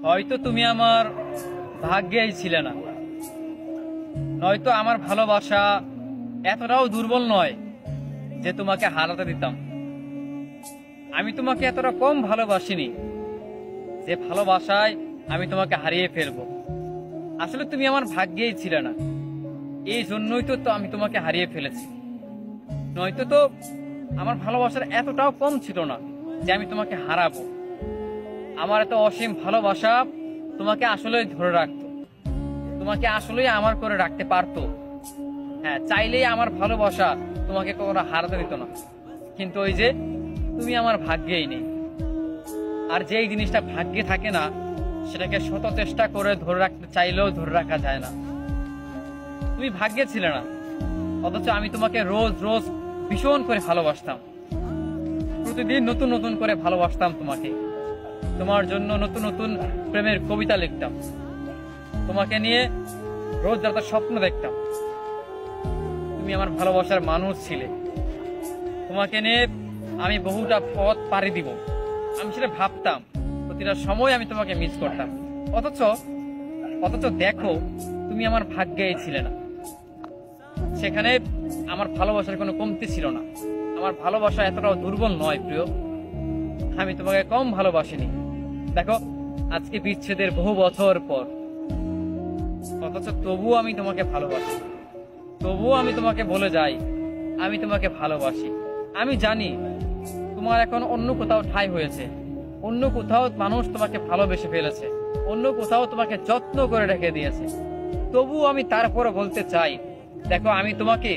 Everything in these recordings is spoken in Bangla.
হয়তো তুমি আমার ভাগ্যেই ছিলে না, নয়তো আমার ভালোবাসা এতটাও দুর্বল নয় যে তোমাকে হারাতে দিতাম। আমি তোমাকে এতটা কম ভালোবাসিনি যে ভালোবাসায় আমি তোমাকে হারিয়ে ফেলবো। আসলে তুমি আমার ভাগ্যেই ছিলে না, এই জন্যই তো আমি তোমাকে হারিয়ে ফেলেছি। নয়তো তো আমার ভালোবাসার এতটাও কম ছিল না যে আমি তোমাকে হারাবো। আমার এত অসীম ভালোবাসা তোমাকে আসলে ধরে রাখতো, তোমাকে আসলেই আমার করে রাখতে পারতো। হ্যাঁ, চাইলেই আমার ভালোবাসা তোমাকে কখনো হারাতে দিত না। কিন্তু ওই যে তুমি আমার ভাগ্যেই নেই। আর যেই জিনিসটা ভাগ্যে থাকে না, সেটাকে শত চেষ্টা করে ধরে রাখতে চাইলেও ধরে রাখা যায় না। তুমি ভাগ্যে ছিলে না, অথচ আমি তোমাকে রোজ রোজ ভীষণ করে ভালোবাসতাম। প্রতিদিন নতুন নতুন করে ভালোবাসতাম তোমাকে। তোমার জন্য নতুন নতুন প্রেমের কবিতা লিখতাম, তোমাকে নিয়ে রোজ রাতে স্বপ্ন দেখতাম। তুমি আমার ভালোবাসার মানুষ ছিলে, তোমাকে নিয়ে আমি বহুটা পথ পাড়ি দিব, আমি সেটা ভাবতাম। প্রতিটা সময় আমি তোমাকে মিস করতাম। অথচ অথচ দেখো, তুমি আমার ভাগ্যেই ছিলে না। সেখানে আমার ভালোবাসার কোনো কমতি ছিল না। আমার ভালোবাসা এতটাও দুর্বল নয় প্রিয়, আমি তোমাকে কম ভালোবাসিনি। দেখো, আজকে বিচ্ছেদের বহু বছর পর, অথচ তবুও আমি তোমাকে ভালোবাসি। তবুও আমি তোমাকে বলে যাই, আমি তোমাকে ভালোবাসি। আমি জানি তোমার এখন অন্য কোথাও ঠাঁই হয়েছে, অন্য কোথাও মানুষ তোমাকে ভালোবেসে ফেলেছে, অন্য কোথাও তোমাকে যত্ন করে রেখে দিয়েছে। তবুও আমি তারপরে বলতে চাই, দেখো, আমি তোমাকে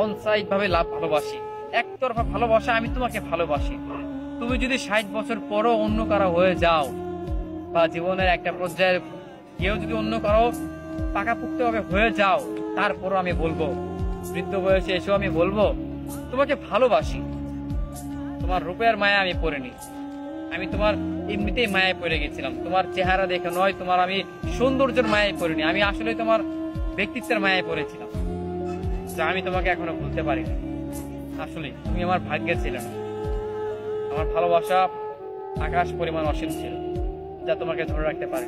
অনসাইড ভাবে ভালোবাসি, একতরফা ভালোবাসা। আমি তোমাকে ভালোবাসি। তুমি যদি 60 বছর পরও অন্য কারো হয়ে যাও, বা জীবনের একটা পর্যায়ে কেউ যদি অন্য কারো পাকাপোক্ত ভাবে হয়ে যাও, তারপরও আমি বলবো, বৃদ্ধ বয়সে এসেও আমি বলবো, তোমাকে ভালোবাসি। তোমার রূপের মায়া আমি পড়িনি, আমি তোমার এমনিতেই মায়ায় পড়ে গেছিলাম। তোমার চেহারা দেখে নয়, তোমার আমি সৌন্দর্যের মায়ায় পড়িনি, আমি আসলে তোমার ব্যক্তিত্বের মায়ায় পড়েছিলাম, যা আমি তোমাকে এখনো ভুলতে পারিনি। আসলে তুমি আমার ভাগ্যে ছিলে না। আমার ভালোবাসা আকাশ পরিমাণ অসীম ছিল, যা তোমাকে ধরে রাখতে পারে।